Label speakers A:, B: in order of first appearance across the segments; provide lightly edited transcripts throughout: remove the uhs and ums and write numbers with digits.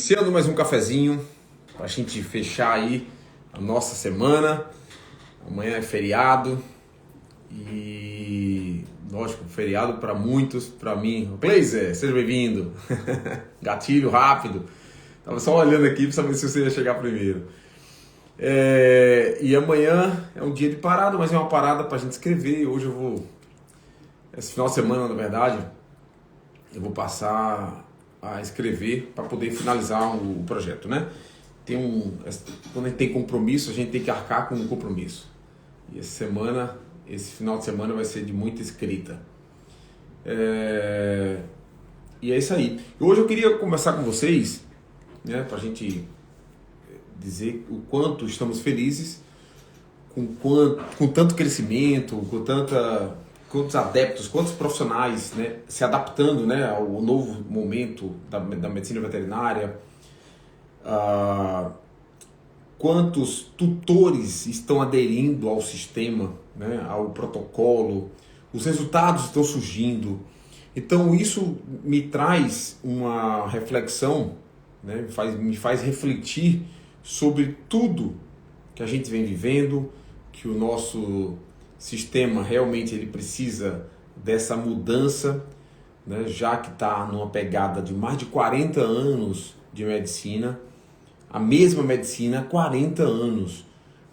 A: Iniciando mais um cafezinho para a gente fechar aí a nossa semana. Amanhã é feriado e, lógico, feriado para muitos, para mim. Gleiser, seja bem-vindo. Gatilho rápido. Tava só olhando aqui para saber se você ia chegar primeiro. E amanhã é um dia de parada, mas é uma parada para a gente escrever. Hoje eu vou, esse final de semana, na verdade, eu vou passar a escrever para poder finalizar o projeto, né? Quando a gente tem compromisso, a gente tem que arcar com um compromisso. E esse final de semana vai ser de muita escrita. E é isso aí. Hoje eu queria conversar com vocês, né, para a gente dizer o quanto estamos felizes com tanto crescimento, quantos adeptos, quantos profissionais, né, se adaptando, né, ao novo momento da medicina veterinária, quantos tutores estão aderindo ao sistema, né, ao protocolo, os resultados estão surgindo. Então isso me traz uma reflexão, né, me faz refletir sobre tudo que a gente vem vivendo, que o nosso sistema realmente ele precisa dessa mudança, né, já que está numa pegada de mais de 40 anos de medicina, a mesma medicina há 40 anos.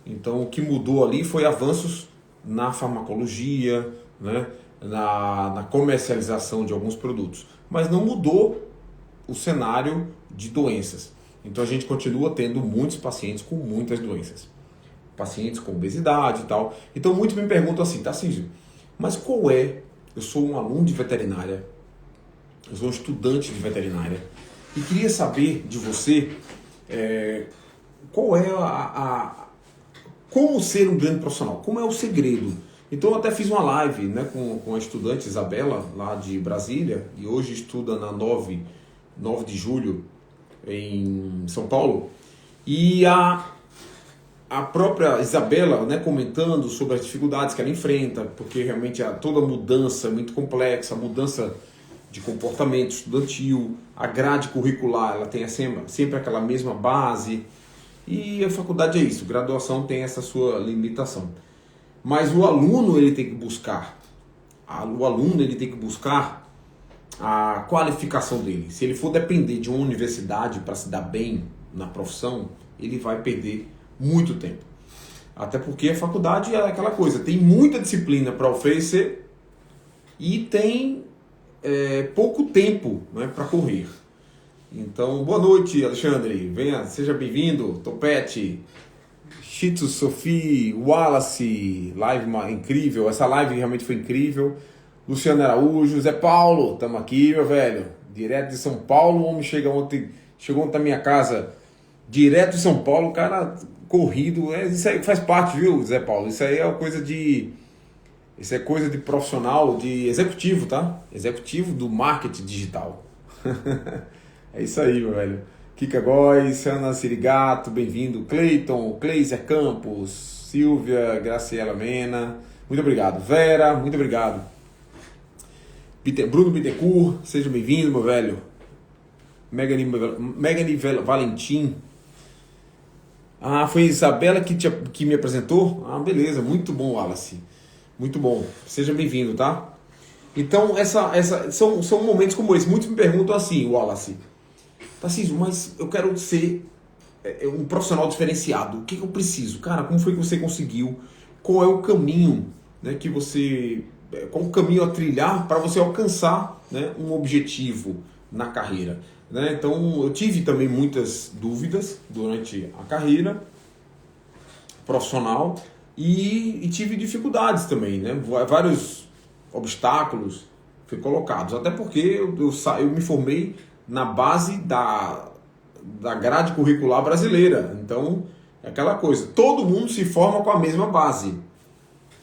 A: Então o que mudou ali foi avanços na farmacologia, né, na comercialização de alguns produtos, mas não mudou o cenário de doenças. Então a gente continua tendo muitos pacientes com muitas doenças. Pacientes com obesidade e tal. Então muitos me perguntam assim, Tarcísio, mas qual é? Eu sou um aluno de veterinária, eu sou um estudante de veterinária e queria saber de você qual é como ser um grande profissional, como é o segredo. Então eu até fiz uma live, né, com a estudante Isabela, lá de Brasília, e hoje estuda na 9 de julho em São Paulo, e a própria Isabela, né, comentando sobre as dificuldades que ela enfrenta, porque realmente toda mudança é muito complexa, a mudança de comportamento estudantil, a grade curricular, ela tem sempre aquela mesma base, e a faculdade é isso, graduação tem essa sua limitação. Mas o aluno ele tem que buscar, a qualificação dele. Se ele for depender de uma universidade para se dar bem na profissão, ele vai perder muito tempo. Até porque a faculdade é aquela coisa, tem muita disciplina para oferecer e tem pouco tempo, né, para correr. Então, boa noite, Alexandre. Venha, seja bem-vindo. Topete, Shih Tzu, Sophie, Wallace, live incrível. Essa live realmente foi incrível. Luciano Araújo, Zé Paulo, estamos aqui, meu velho. Direto de São Paulo, o homem chegou ontem na minha casa, direto de São Paulo, o cara corrido. Isso aí faz parte, viu, Zé Paulo? Isso aí é coisa de profissional, de executivo, tá? Executivo do marketing digital. É isso aí, meu velho. Kika Góes, Ana Sirigato, bem-vindo. Cleiton, Cleiser Campos, Silvia, Graciela Mena, muito obrigado. Vera, muito obrigado. Bruno Bittencourt, seja bem-vindo, meu velho. Megane Valentim. Foi a Isabela que me apresentou? Beleza, muito bom, Wallace. Muito bom, seja bem-vindo, tá? Então, são momentos como esse. Muitos me perguntam assim, Wallace, Tarcísio, mas eu quero ser um profissional diferenciado. O que eu preciso? Cara, como foi que você conseguiu? Qual é o caminho, né, qual o caminho a trilhar para você alcançar, né, um objetivo na carreira? Né? Então, eu tive também muitas dúvidas durante a carreira profissional e tive dificuldades também, né? Vários obstáculos foram colocados. Até porque eu me formei na base da grade curricular brasileira. Então, é aquela coisa, todo mundo se forma com a mesma base.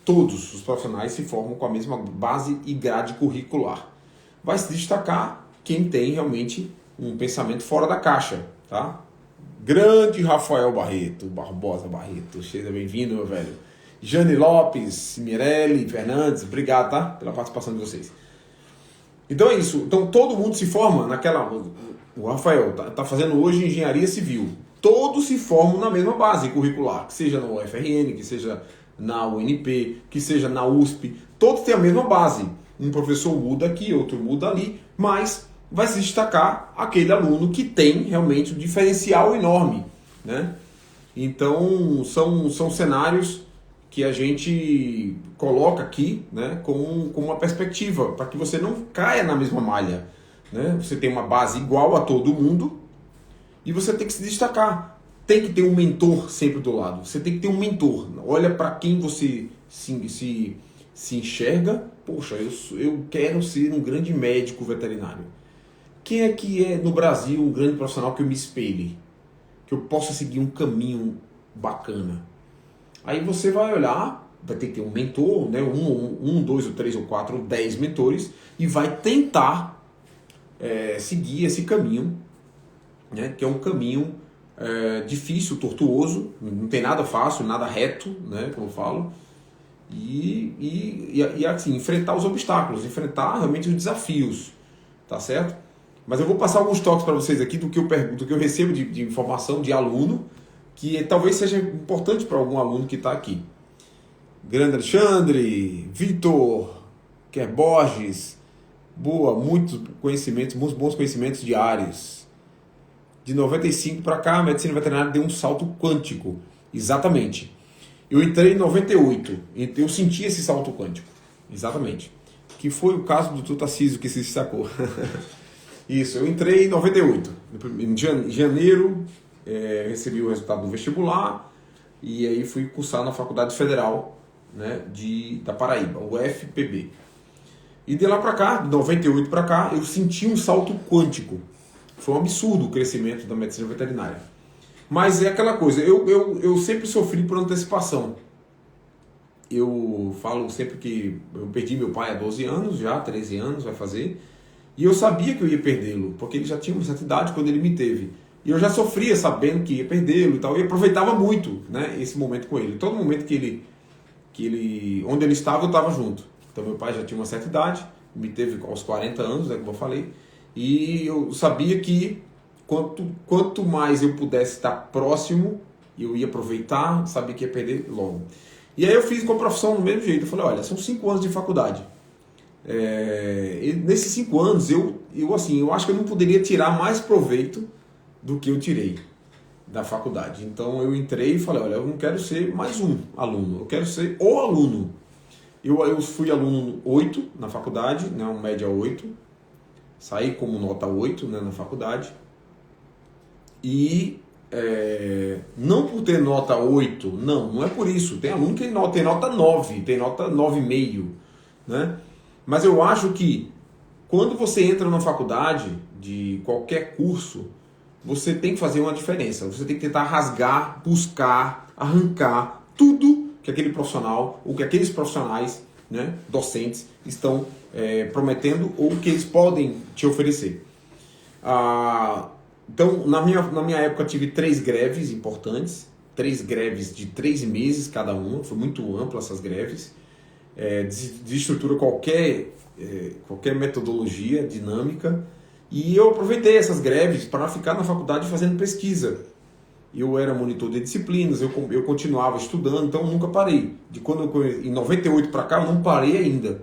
A: Todos os profissionais se formam com a mesma base e grade curricular. Vai se destacar quem tem realmente um pensamento fora da caixa, tá? Grande Rafael Barbosa Barreto, seja bem-vindo, meu velho. Jane Lopes, Mirelle, Fernandes, obrigado, tá? Pela participação de vocês. Então é isso. Então todo mundo se forma O Rafael tá fazendo hoje engenharia civil. Todos se formam na mesma base curricular, que seja na UFRN, que seja na UNP, que seja na USP. Todos têm a mesma base. Um professor muda aqui, outro muda ali, mas vai se destacar aquele aluno que tem realmente um diferencial enorme, né? Então, são cenários que a gente coloca aqui, né, com uma perspectiva, para que você não caia na mesma malha, né? Você tem uma base igual a todo mundo e você tem que se destacar. Tem que ter um mentor sempre do lado. Você tem que ter um mentor. Olha para quem você se enxerga. Poxa, eu quero ser um grande médico veterinário. Quem é que é no Brasil um grande profissional que eu me espelhe? Que eu possa seguir um caminho bacana? Aí você vai olhar, vai ter que ter um mentor, né? Um, dois, ou três, ou quatro, ou 10 mentores, e vai tentar seguir esse caminho, né? Que é um caminho difícil, tortuoso, não tem nada fácil, nada reto, né? Como eu falo. E assim, enfrentar os obstáculos, enfrentar realmente os desafios, tá certo? Mas eu vou passar alguns toques para vocês aqui do que eu recebo de informação de aluno, que talvez seja importante para algum aluno que está aqui. Grande Alexandre, Vitor, Quer Borges, boa, muitos bons conhecimentos diários. De 95 para cá, a medicina veterinária deu um salto quântico. Exatamente. Eu entrei em 98, eu senti esse salto quântico. Exatamente. Que foi o caso do Dr. Tarcísio que se destacou. Isso, eu entrei em 98. Em janeiro, recebi o resultado do vestibular e aí fui cursar na Faculdade Federal, né, da Paraíba, o UFPB. E de lá para cá, de 98 para cá, eu senti um salto quântico. Foi um absurdo o crescimento da medicina veterinária. Mas é aquela coisa, eu sempre sofri por antecipação. Eu falo sempre que eu perdi meu pai há 12 anos, já 13 anos vai fazer, e eu sabia que eu ia perdê-lo, porque ele já tinha uma certa idade quando ele me teve. E eu já sofria sabendo que ia perdê-lo e tal, e aproveitava muito, né, esse momento com ele. Todo momento onde ele estava, eu estava junto. Então meu pai já tinha uma certa idade, me teve aos 40 anos, né, como eu falei, e eu sabia que quanto mais eu pudesse estar próximo, eu ia aproveitar, sabia que ia perder logo. E aí eu fiz com a profissão do mesmo jeito. Eu falei, olha, são 5 anos de faculdade. Nesses 5 anos, eu acho que eu não poderia tirar mais proveito do que eu tirei da faculdade. Então eu entrei e falei, olha, eu não quero ser mais um aluno, eu quero ser o aluno. Eu fui aluno 8 na faculdade, né, uma média 8. Saí como nota 8, né, na faculdade. E não por ter nota 8, não é por isso. Tem aluno que tem nota 9, tem nota 9,5, né? Mas eu acho que quando você entra na faculdade de qualquer curso, você tem que fazer uma diferença. Você tem que tentar rasgar, buscar, arrancar tudo que aquele profissional ou que aqueles profissionais, né, docentes estão prometendo ou que eles podem te oferecer. Então, na minha época, eu tive 3 greves importantes, 3 greves de 3 meses cada uma, foi muito ampla essas greves, desestrutura qualquer metodologia dinâmica, e eu aproveitei essas greves para ficar na faculdade fazendo pesquisa. Eu era monitor de disciplinas, eu continuava estudando, então eu nunca parei. Em 98 para cá, eu não parei ainda.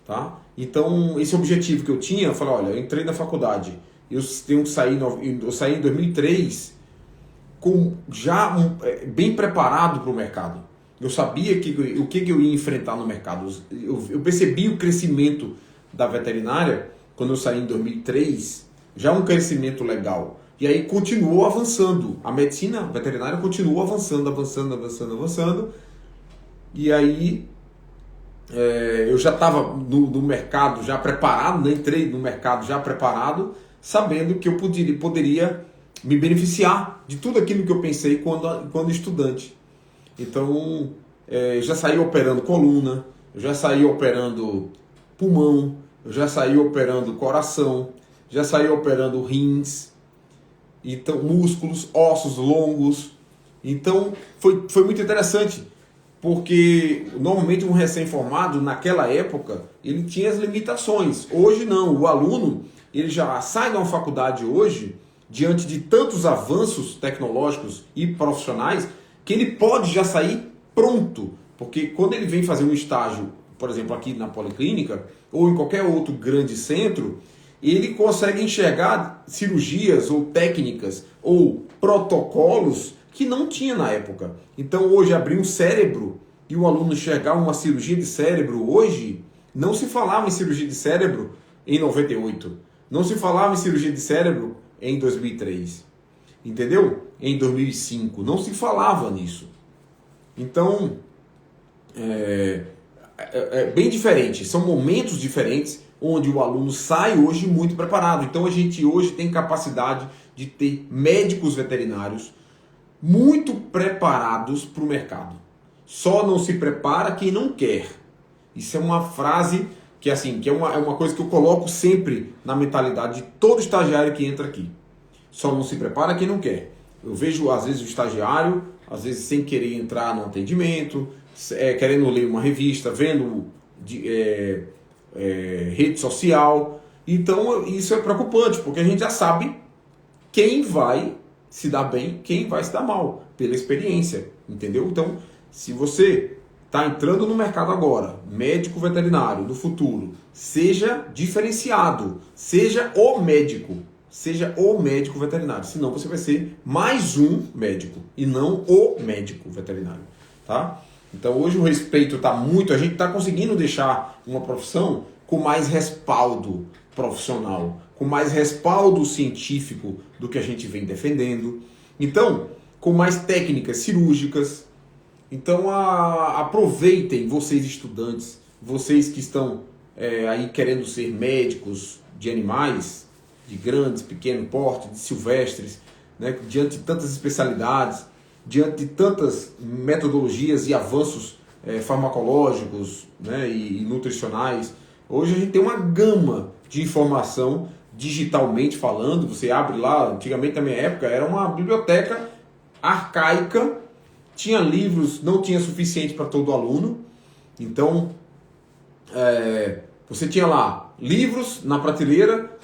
A: Tá? Então, esse objetivo que eu tinha, eu falei, olha, eu entrei na faculdade, eu saí em 2003 bem preparado para o mercado. Eu sabia o que eu ia enfrentar no mercado. Eu percebi o crescimento da veterinária quando eu saí em 2003, já um crescimento legal. E aí continuou avançando. A medicina veterinária continuou avançando. E aí eu já estava no mercado já preparado, né? Entrei no mercado já preparado, sabendo que eu poderia me beneficiar de tudo aquilo que eu pensei quando estudante. Então, já saí operando coluna, eu já saí operando pulmão, eu já saí operando coração, já saí operando rins, então músculos, ossos longos. Então, foi muito interessante, porque normalmente um recém-formado, naquela época, ele tinha as limitações. Hoje não, o aluno ele já sai de uma faculdade hoje, diante de tantos avanços tecnológicos e profissionais, que ele pode já sair pronto. Porque quando ele vem fazer um estágio, por exemplo, aqui na Policlínica, ou em qualquer outro grande centro, ele consegue enxergar cirurgias ou técnicas ou protocolos que não tinha na época. Então hoje abrir um cérebro e o aluno enxergar uma cirurgia de cérebro hoje, não se falava em cirurgia de cérebro em 98. Não se falava em cirurgia de cérebro em 2003. Entendeu? Em 2005. Não se falava nisso. Então, é bem diferente. São momentos diferentes onde o aluno sai hoje muito preparado. Então a gente hoje tem capacidade de ter médicos veterinários muito preparados para o mercado. Só não se prepara quem não quer. Isso é uma frase que, assim, é uma coisa que eu coloco sempre na mentalidade de todo estagiário que entra aqui. Só não se prepara quem não quer. Eu vejo, às vezes, o estagiário, às vezes sem querer entrar no atendimento, querendo ler uma revista, vendo rede social. Então, isso é preocupante, porque a gente já sabe quem vai se dar bem, quem vai se dar mal, pela experiência, entendeu? Então, se você está entrando no mercado agora, médico veterinário do futuro, seja diferenciado, seja o médico veterinário, senão você vai ser mais um médico e não o médico veterinário, tá? Então hoje o respeito está muito, a gente está conseguindo deixar uma profissão com mais respaldo profissional, com mais respaldo científico do que a gente vem defendendo, então com mais técnicas cirúrgicas. Então aproveitem, vocês estudantes, vocês que estão aí querendo ser médicos de animais, de grandes, pequeno porte, de silvestres, né, diante de tantas especialidades, diante de tantas metodologias e avanços farmacológicos, né, e nutricionais. Hoje a gente tem uma gama de informação digitalmente falando. Você abre lá, antigamente na minha época era uma biblioteca arcaica, tinha livros, não tinha suficiente para todo aluno. Então você tinha lá livros na prateleira,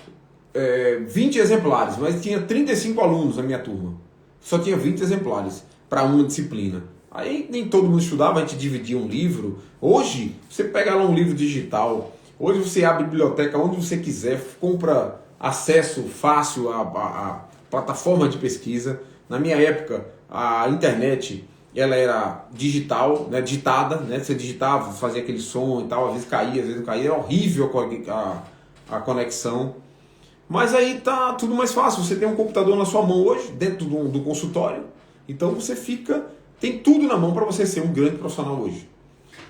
A: 20 exemplares, mas tinha 35 alunos na minha turma. Só tinha 20 exemplares para uma disciplina. Aí nem todo mundo estudava, a gente dividia um livro. Hoje, você pega lá um livro digital, hoje você abre a biblioteca onde você quiser, compra acesso fácil à plataforma de pesquisa. Na minha época, a internet ela era digital, né, digitada, né, você digitava, fazia aquele som e tal, às vezes caía, às vezes não caía, era horrível a conexão. Mas aí tá tudo mais fácil, você tem um computador na sua mão hoje, dentro do consultório, então você tem tudo na mão para você ser um grande profissional hoje,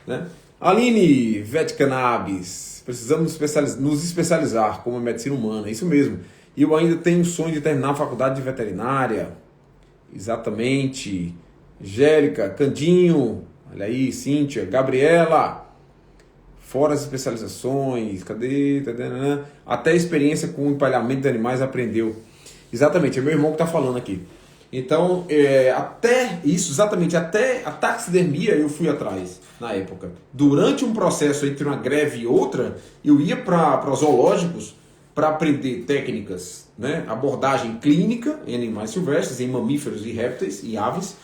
A: né? Aline, Vet Cannabis, precisamos nos especializar como medicina humana, isso mesmo. E eu ainda tenho o sonho de terminar a faculdade de veterinária, exatamente. Angélica, Candinho, olha aí, Cíntia, Gabriela, fora as especializações, cadê? Até a experiência com o empalhamento de animais aprendeu. Exatamente, é meu irmão que está falando aqui. Então, até isso, exatamente, até a taxidermia eu fui atrás na época. Durante um processo entre uma greve e outra, eu ia para zoológicos para aprender técnicas, né? Abordagem clínica em animais silvestres, em mamíferos e répteis e aves.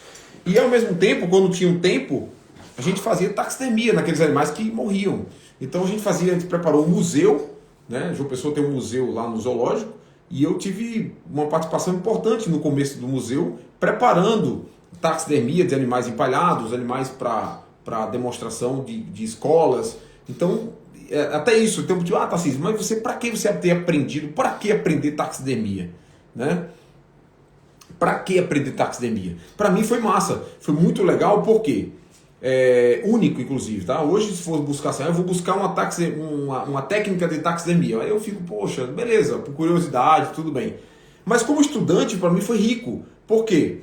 A: E ao mesmo tempo, quando tinha um tempo, a gente fazia taxidermia naqueles animais que morriam. Então a gente preparou um museu, né? João Pessoa tem um museu lá no zoológico, e eu tive uma participação importante no começo do museu, preparando taxidermia de animais empalhados, animais para demonstração de escolas. Então, até isso, então, tipo, Tarcísio, mas você, para que você ter aprendido, para que aprender taxidermia? Né? Para que aprender taxidermia? Para mim foi massa, foi muito legal, porque único, inclusive, tá? Hoje, se for buscar assim, eu vou buscar uma técnica de taxidermia. Aí eu fico, poxa, beleza, por curiosidade, tudo bem. Mas como estudante, para mim foi rico. Por quê?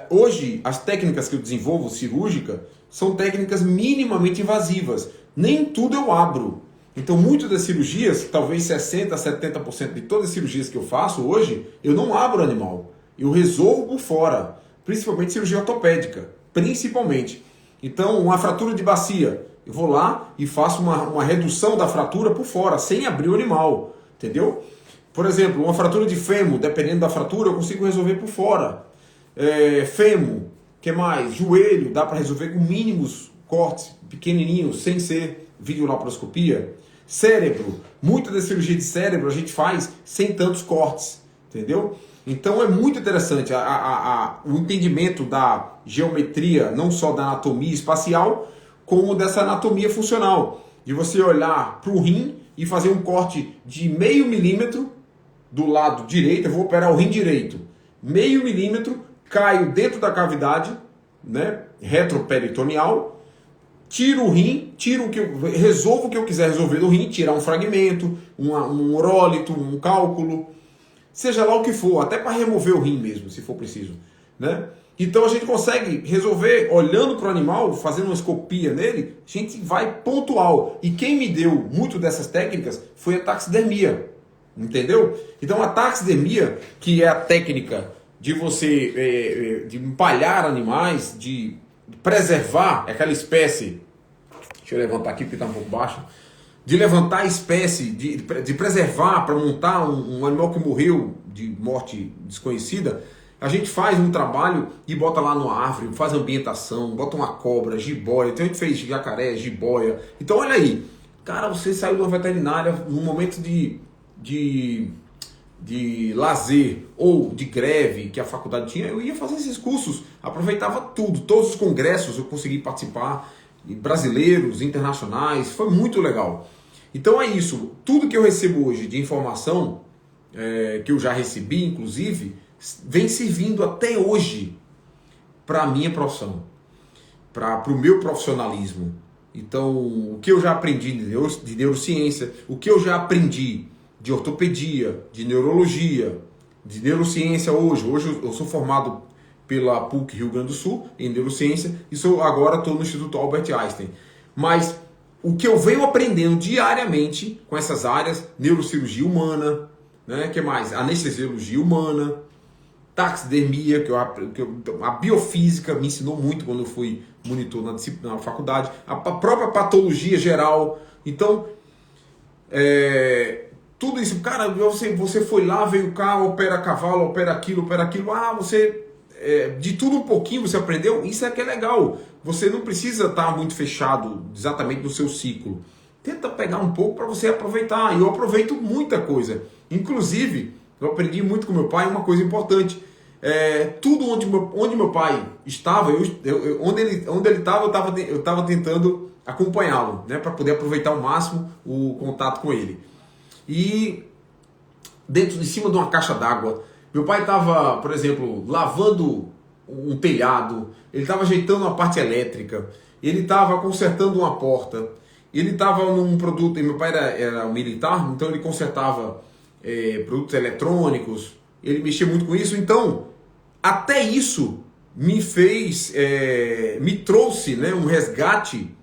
A: Hoje, as técnicas que eu desenvolvo, cirúrgica, são técnicas minimamente invasivas. Nem tudo eu abro. Então, muitas das cirurgias, talvez 60%, 70% de todas as cirurgias que eu faço hoje, eu não abro o animal. Eu resolvo por fora. Principalmente cirurgia ortopédica. Principalmente. Então, uma fratura de bacia, eu vou lá e faço uma redução da fratura por fora, sem abrir o animal. entendeu? Por exemplo, uma fratura de fêmur, dependendo da fratura, eu consigo resolver por fora. Fêmur, que mais? Joelho, dá para resolver com mínimos cortes, pequenininhos, sem ser videolaparoscopia. Cérebro, muita da cirurgia de cérebro a gente faz sem tantos cortes, entendeu? Então é muito interessante o entendimento da geometria, não só da anatomia espacial, como dessa anatomia funcional. De você olhar para o rim e fazer um corte de 0,5 milímetro do lado direito, eu vou operar o rim direito, 0,5 milímetro, caio dentro da cavidade, né, retroperitoneal, tiro o rim, resolvo o que eu quiser resolver do rim, tirar um fragmento, um urólito, um cálculo, seja lá o que for, até para remover o rim mesmo, se for preciso, né? Então a gente consegue resolver olhando para o animal, fazendo uma escopia nele, a gente vai pontual. E quem me deu muito dessas técnicas foi a taxidermia, entendeu? Então a taxidermia, que é a técnica de você de empalhar animais, de preservar aquela espécie, deixa eu levantar aqui porque está um pouco baixo, de levantar a espécie, de preservar para montar um animal que morreu de morte desconhecida, a gente faz um trabalho e bota lá numa árvore, faz ambientação, bota uma cobra, jiboia, então a gente fez jacaré, jiboia. Então olha aí, cara, você saiu de uma veterinária num momento de lazer ou de greve que a faculdade tinha, eu ia fazer esses cursos, aproveitava tudo, todos os congressos eu consegui participar, brasileiros, internacionais, foi muito legal. Então é isso, tudo que eu recebo hoje de informação, que eu já recebi inclusive, vem servindo até hoje para a minha profissão, para o meu profissionalismo. Então, o que eu já aprendi de neurociência, o que eu já aprendi de ortopedia, de neurologia, de neurociência hoje eu sou formado pela PUC Rio Grande do Sul em neurociência e agora estou no Instituto Albert Einstein. Mas o que eu venho aprendendo diariamente com essas áreas, neurocirurgia humana, né, que mais? Anestesiologia humana, taxidermia, a biofísica me ensinou muito quando eu fui monitor na faculdade, a própria patologia geral. Então, tudo isso, cara, você foi lá, veio cá, opera cavalo, opera aquilo, de tudo um pouquinho você aprendeu, isso é que é legal. Você não precisa estar muito fechado exatamente no seu ciclo. Tenta pegar um pouco para você aproveitar. E eu aproveito muita coisa. Inclusive, eu aprendi muito com meu pai uma coisa importante. Tudo onde meu pai estava, onde ele estava, eu estava tentando acompanhá-lo, né, para poder aproveitar ao máximo o contato com ele. E de cima de uma caixa d'água, meu pai estava, por exemplo, lavando um telhado, ele estava ajeitando uma parte elétrica, ele estava consertando uma porta, ele estava num produto, e meu pai era um militar, então ele consertava produtos eletrônicos, ele mexia muito com isso, então até isso me trouxe, né, um resgate,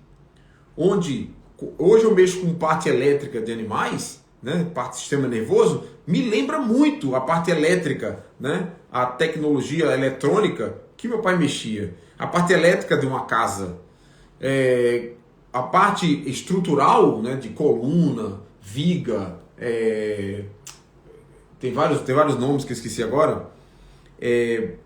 A: onde hoje eu mexo com parte elétrica de animais, né, parte do sistema nervoso, me lembra muito a parte elétrica, né, a tecnologia eletrônica que meu pai mexia, a parte elétrica de uma casa, a parte estrutural, né, de coluna, viga, tem vários nomes que eu esqueci agora,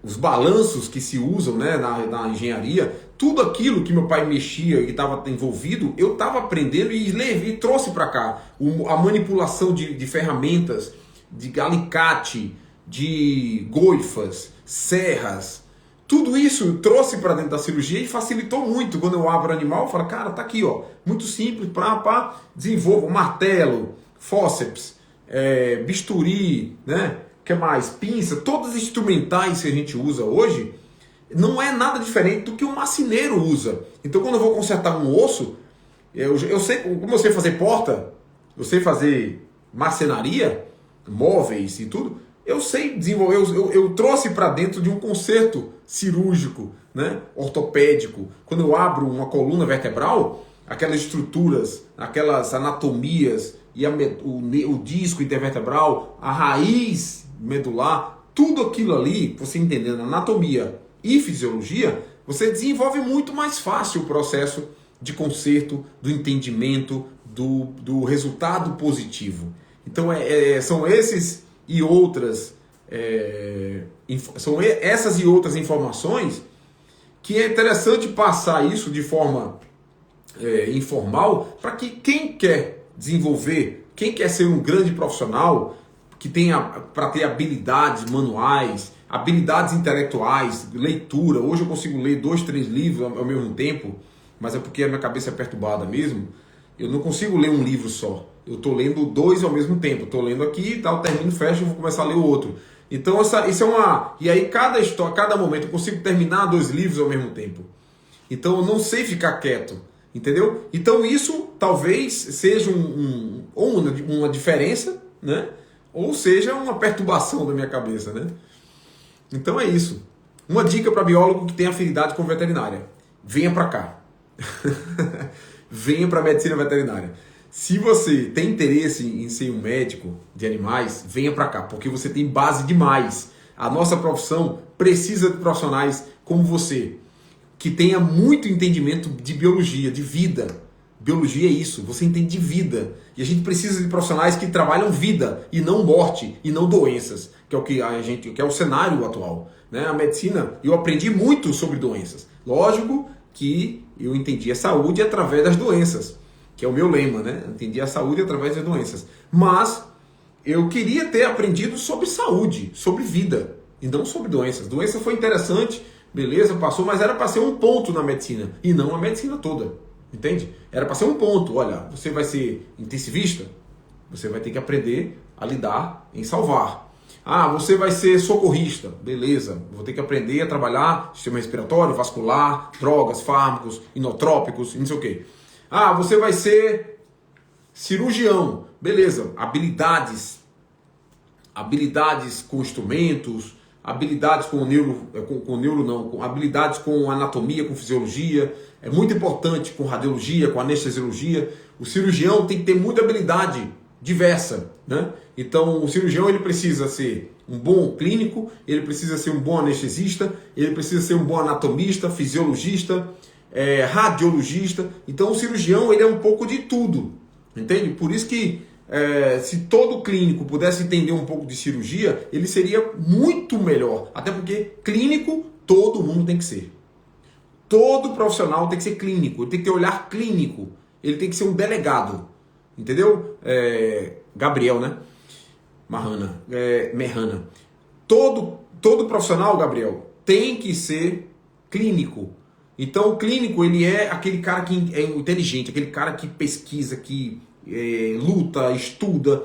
A: os balanços que se usam, né, na engenharia, tudo aquilo que meu pai mexia e estava envolvido, eu estava aprendendo e trouxe para cá. A manipulação de ferramentas, de alicate, de goifas, serras, tudo isso eu trouxe para dentro da cirurgia e facilitou muito. Quando eu abro o animal, eu falo, cara, tá aqui, ó, muito simples, desenvolvo martelo, fórceps, bisturi, né? Que mais? Pinça, todos os instrumentais que a gente usa hoje, não é nada diferente do que um marceneiro usa. Então quando eu vou consertar um osso, eu sei, como eu sei fazer porta, eu sei fazer marcenaria, móveis e tudo, eu sei desenvolver, eu trouxe para dentro de um conserto cirúrgico, né, ortopédico. Quando eu abro uma coluna vertebral, aquelas estruturas, aquelas anatomias, e o disco intervertebral, a raiz medular, tudo aquilo ali, você entendendo anatomia e fisiologia, você desenvolve muito mais fácil o processo de conserto, do entendimento, do resultado positivo. Então são esses e outras essas e outras informações que é interessante passar isso de forma informal para que quem quer desenvolver, quem quer ser um grande profissional, que tenha para ter habilidades manuais, habilidades intelectuais, leitura. Hoje eu consigo ler 2, 3 livros ao mesmo tempo, mas é porque a minha cabeça é perturbada mesmo. Eu não consigo ler um livro só. Eu estou lendo 2 ao mesmo tempo. Estou lendo aqui, tal, termino, fecho, vou começar a ler o outro. Então isso é uma... E aí cada história, cada momento eu consigo terminar 2 livros ao mesmo tempo. Então eu não sei ficar quieto, entendeu? Então isso talvez seja uma diferença, né? Ou seja, uma perturbação da minha cabeça, né? Então é isso. Uma dica para biólogo que tem afinidade com veterinária. Venha para cá. Venha para a medicina veterinária. Se você tem interesse em ser um médico de animais, venha para cá, porque você tem base demais. A nossa profissão precisa de profissionais como você, que tenha muito entendimento de biologia, de vida. Biologia é isso, você entende de vida. E a gente precisa de profissionais que trabalham vida e não morte e não doenças, que é o que é o cenário atual, né? A medicina, eu aprendi muito sobre doenças. Lógico que eu entendi a saúde através das doenças, que é o meu lema, né? Entendi a saúde através das doenças. Mas eu queria ter aprendido sobre saúde, sobre vida, e não sobre doenças. Doença foi interessante, beleza, passou, mas era para ser um ponto na medicina, e não a medicina toda. Entende? Era para ser um ponto. Olha, você vai ser intensivista, você vai ter que aprender a lidar em salvar. Ah, você vai ser socorrista, beleza, vou ter que aprender a trabalhar sistema respiratório, vascular, drogas, fármacos, inotrópicos, não sei o quê. Ah, você vai ser cirurgião, beleza, habilidades com instrumentos, habilidades habilidades com anatomia, com fisiologia, é muito importante com radiologia, com anestesiologia. O cirurgião tem que ter muita habilidade diversa, né? Então o cirurgião ele precisa ser um bom clínico, ele precisa ser um bom anestesista, ele precisa ser um bom anatomista, fisiologista, radiologista. Então o cirurgião ele é um pouco de tudo, entende? Por isso que se todo clínico pudesse entender um pouco de cirurgia, ele seria muito melhor. Até porque clínico todo mundo tem que ser. Todo profissional tem que ser clínico, ele tem que ter olhar clínico, ele tem que ser um delegado, entendeu? Gabriel, né? Merrana. Todo profissional, Gabriel, tem que ser clínico. Então o clínico ele é aquele cara que é inteligente, aquele cara que pesquisa, que luta, estuda.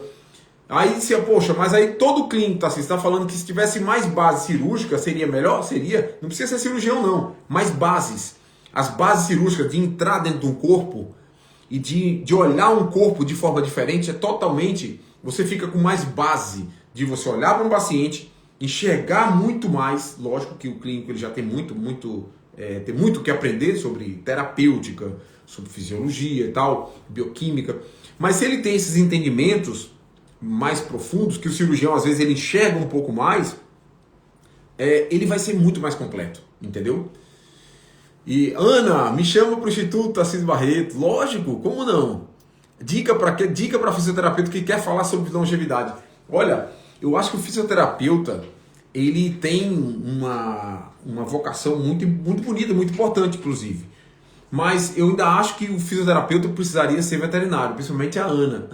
A: Aí poxa, mas aí todo clínico você está falando que se tivesse mais base cirúrgica seria melhor? Seria. Não precisa ser cirurgião não, mais bases. As bases cirúrgicas de entrar dentro de um corpo e de olhar um corpo de forma diferente você fica com mais base de você olhar para um paciente, enxergar muito mais. Lógico que o clínico ele já tem tem muito que aprender sobre terapêutica, sobre fisiologia e tal, bioquímica. Mas se ele tem esses entendimentos mais profundos, que o cirurgião às vezes ele enxerga um pouco mais, ele vai ser muito mais completo, entendeu? E Ana, me chama para o Instituto Assis Barreto. Lógico, como não? Dica para fisioterapeuta que quer falar sobre longevidade. Olha, eu acho que o fisioterapeuta ele tem uma vocação muito, muito bonita, muito importante, inclusive. Mas eu ainda acho que o fisioterapeuta precisaria ser veterinário, principalmente a Ana.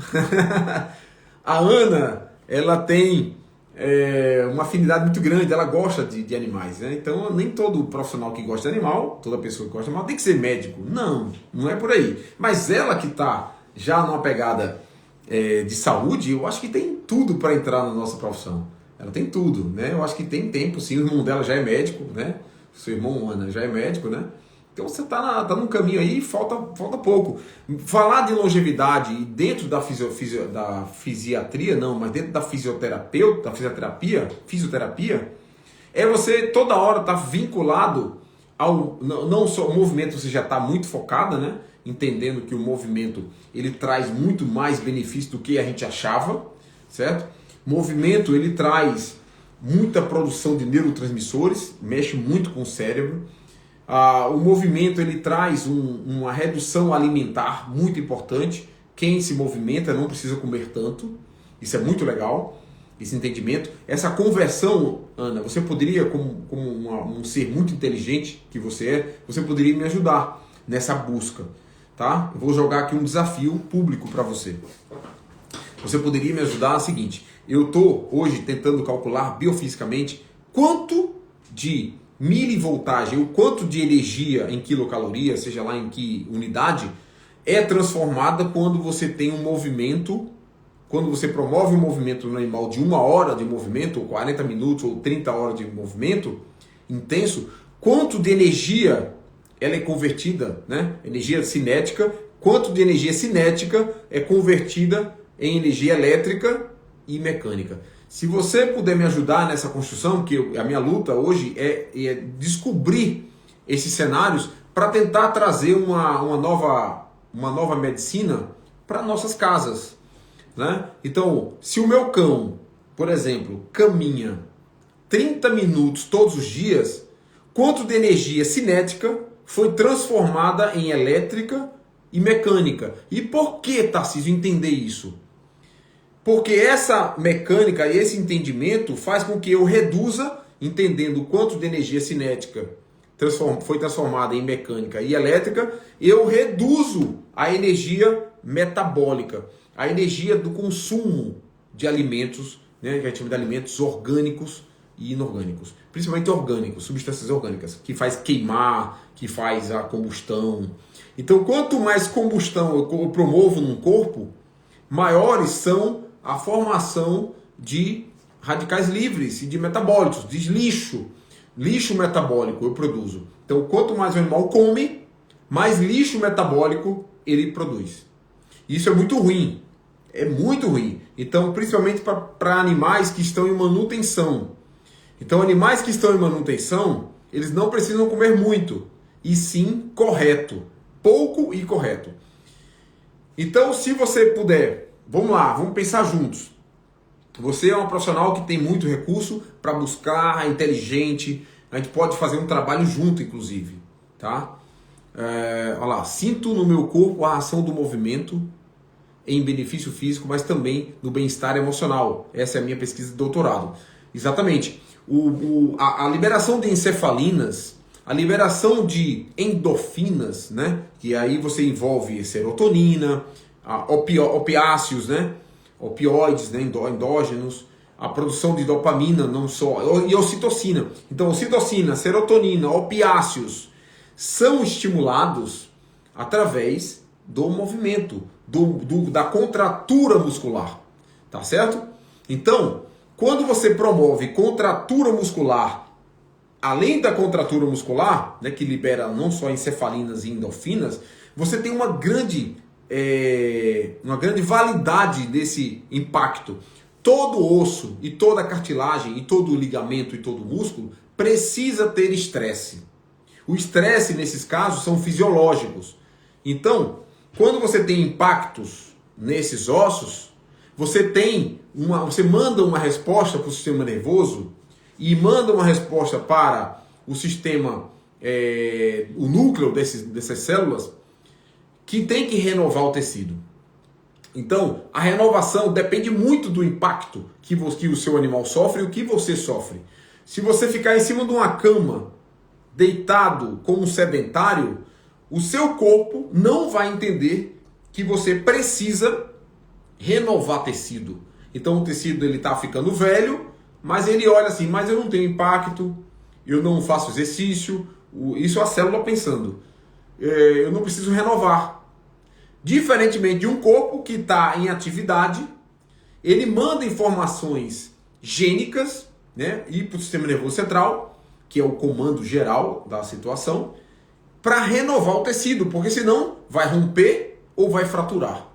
A: A Ana, ela tem uma afinidade muito grande, ela gosta de animais, né? Então nem todo profissional que gosta de animal, toda pessoa que gosta de animal tem que ser médico. Não é por aí. Mas ela que está já numa pegada de saúde, eu acho que tem tudo para entrar na nossa profissão. Ela tem tudo, né? Eu acho que tem tempo, sim. O irmão dela já é médico, né? Seu irmão, Ana, já é médico, né? Então você tá num caminho aí, falta pouco. Falar de longevidade dentro da fisiatria, não, mas dentro da fisioterapia, é você toda hora estar vinculado ao... Não só o movimento, você já está muito focada, né? Entendendo que o movimento ele traz muito mais benefício do que a gente achava, certo? Movimento ele traz muita produção de neurotransmissores, mexe muito com o cérebro. O movimento ele traz uma redução alimentar muito importante. Quem se movimenta não precisa comer tanto. Isso é muito legal, esse entendimento. Essa conversão, Ana, você poderia, como um ser muito inteligente que você é, você poderia me ajudar nessa busca, tá? Eu vou jogar aqui um desafio público para você. Você poderia me ajudar no seguinte: eu estou hoje tentando calcular biofisicamente quanto de milivoltagem, o quanto de energia em quilocaloria, seja lá em que unidade, é transformada quando você tem um movimento, quando você promove um movimento no animal de 1 hora de movimento, ou 40 minutos, ou 30 horas de movimento intenso, quanto de energia ela é convertida, né? Energia cinética, quanto de energia cinética é convertida em energia elétrica e mecânica. Se você puder me ajudar nessa construção, que a minha luta hoje é descobrir esses cenários para tentar trazer uma nova medicina para nossas casas, né? Então, se o meu cão, por exemplo, caminha 30 minutos todos os dias, quanto de energia cinética foi transformada em elétrica e mecânica? E por que, Tarcísio, entender isso? Porque essa mecânica e esse entendimento faz com que eu reduza, entendendo o quanto de energia cinética foi transformada em mecânica e elétrica, eu reduzo a energia metabólica, a energia do consumo de alimentos, né, que a gente chama de alimentos orgânicos e inorgânicos, principalmente orgânicos, substâncias orgânicas, que faz queimar, que faz a combustão. Então, quanto mais combustão eu promovo num corpo, maiores são a formação de radicais livres e de metabólicos, de lixo metabólico eu produzo. Então, quanto mais o animal come, mais lixo metabólico ele produz. Isso é muito ruim. É muito ruim. Então, principalmente para animais que estão em manutenção. Então, animais que estão em manutenção, eles não precisam comer muito, e sim correto. Pouco e correto. Então, se você puder, vamos lá, vamos pensar juntos. Você é um profissional que tem muito recurso para buscar, é inteligente, a gente pode fazer um trabalho junto, inclusive. Tá? Olha lá, sinto no meu corpo a ação do movimento em benefício físico, mas também no bem-estar emocional. Essa é a minha pesquisa de doutorado. Exatamente. A liberação de encefalinas, a liberação de endorfinas, né? Que aí você envolve serotonina, opiáceos, né? Opioides, né? Endógenos, a produção de dopamina, não só, e ocitocina. Então, ocitocina, serotonina, opiáceos são estimulados através do movimento, da contratura muscular, tá certo? Então, quando você promove contratura muscular, além da contratura muscular, né, que libera não só encefalinas e endorfinas, você tem uma grande validade desse impacto. Todo osso e toda cartilagem e todo ligamento e todo músculo precisa ter estresse. O estresse nesses casos são fisiológicos. Então, quando você tem impactos nesses ossos, você manda uma resposta para o sistema nervoso e manda uma resposta para o sistema, o núcleo dessas células, que tem que renovar o tecido. Então, a renovação depende muito do impacto que o seu animal sofre e o que você sofre. Se você ficar em cima de uma cama, deitado como um sedentário, o seu corpo não vai entender que você precisa renovar tecido. Então o tecido está ficando velho, mas ele olha assim, mas eu não tenho impacto, eu não faço exercício, isso é a célula pensando, eu não preciso renovar. Diferentemente de um corpo que está em atividade, ele manda informações gênicas, né, e para o sistema nervoso central, que é o comando geral da situação, para renovar o tecido, porque senão vai romper ou vai fraturar.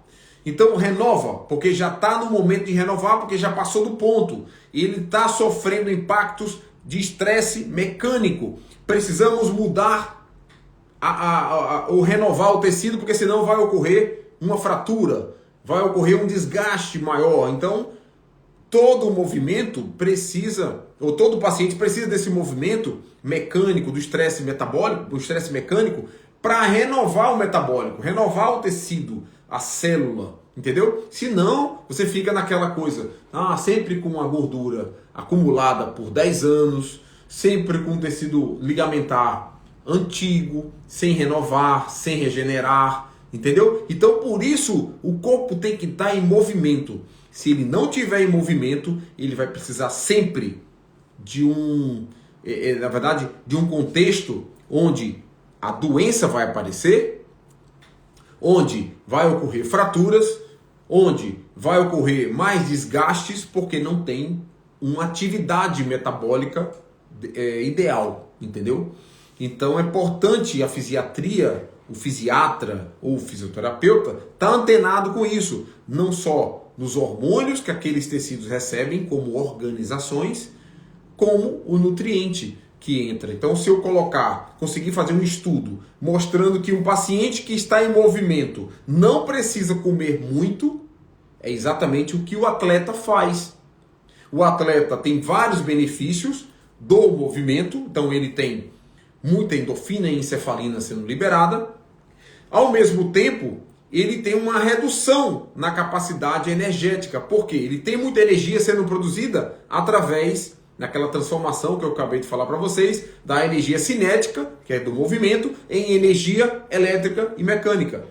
A: Então renova, porque já está no momento de renovar, porque já passou do ponto. Ele está sofrendo impactos de estresse mecânico. Precisamos mudar ou renovar o tecido, porque senão vai ocorrer uma fratura, vai ocorrer um desgaste maior. Então, todo movimento precisa, ou todo paciente precisa desse movimento mecânico, do estresse metabólico, do estresse mecânico, para renovar o metabólico, renovar o tecido, a célula, Entendeu? Se não, você fica naquela coisa, sempre com a gordura acumulada por 10 anos, sempre com tecido ligamentar antigo, sem renovar, sem regenerar, entendeu? Então, por isso, o corpo tem que estar em movimento. Se ele não tiver em movimento, ele vai precisar sempre de de um contexto onde a doença vai aparecer, onde vai ocorrer fraturas, onde vai ocorrer mais desgastes, porque não tem uma atividade metabólica ideal, entendeu? Então é importante a fisiatria, o fisiatra ou o fisioterapeuta estar antenado com isso, não só nos hormônios que aqueles tecidos recebem como organizações, como o nutriente que entra. Então, se eu conseguir fazer um estudo mostrando que um paciente que está em movimento não precisa comer muito, é exatamente o que o atleta faz. O atleta tem vários benefícios do movimento, então ele tem muita endorfina e encefalina sendo liberada. Ao mesmo tempo, ele tem uma redução na capacidade energética, porque ele tem muita energia sendo produzida através daquela transformação que eu acabei de falar para vocês, da energia cinética, que é do movimento, em energia elétrica e mecânica.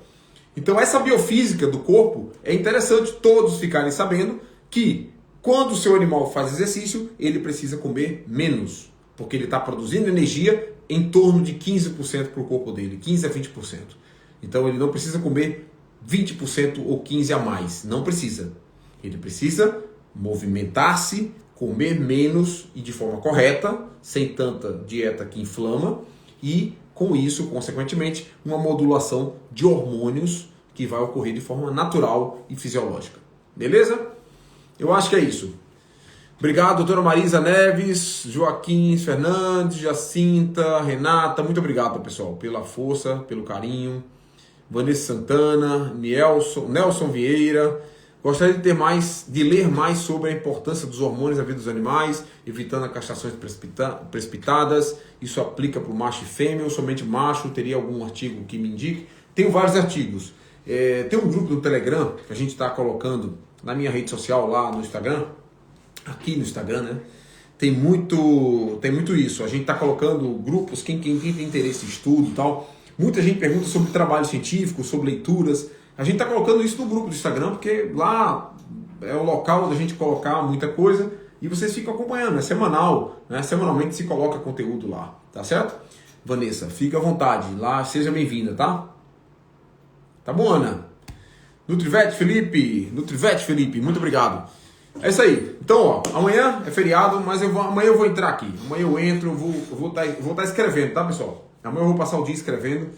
A: Então essa biofísica do corpo é interessante todos ficarem sabendo que quando o seu animal faz exercício, ele precisa comer menos, porque ele está produzindo energia em torno de 15% para o corpo dele, 15 a 20%. Então ele não precisa comer 20% ou 15% a mais, não precisa. Ele precisa movimentar-se, comer menos e de forma correta, sem tanta dieta que inflama, e com isso, consequentemente, uma modulação de hormônios que vai ocorrer de forma natural e fisiológica. Beleza? Eu acho que é isso. Obrigado, doutora Marisa Neves, Joaquim Fernandes, Jacinta, Renata. Muito obrigado, pessoal, pela força, pelo carinho. Vanessa Santana, Nelson Vieira. Gostaria de ler mais sobre a importância dos hormônios na vida dos animais, evitando as castrações precipitadas. Isso aplica para o macho e fêmea ou somente macho? Teria algum artigo que me indique? Tenho vários artigos. Tem um grupo do Telegram que a gente está colocando na minha rede social lá no Instagram, aqui no Instagram, né? Tem muito isso. A gente está colocando grupos, quem tem interesse em estudo e tal. Muita gente pergunta sobre trabalho científico, sobre leituras. A gente está colocando isso no grupo do Instagram, porque lá é o local onde a gente colocar muita coisa e vocês ficam acompanhando, é semanal, né? Semanalmente se coloca conteúdo lá, tá certo? Vanessa, fica à vontade, lá seja bem-vinda, tá? Tá bom, Ana? Nutrivete Felipe, muito obrigado. É isso aí. Então, ó, amanhã é feriado, mas amanhã eu vou entrar aqui. Amanhã eu entro, vou estar escrevendo, tá, pessoal? Amanhã eu vou passar o dia escrevendo.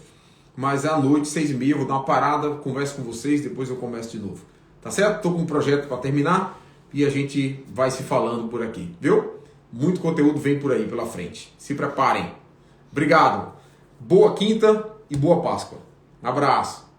A: Mas à noite, 6h30, eu vou dar uma parada, converso com vocês, depois eu começo de novo. Tá certo? Estou com um projeto para terminar e a gente vai se falando por aqui, viu? Muito conteúdo vem por aí, pela frente. Se preparem. Obrigado. Boa quinta e boa Páscoa. Abraço.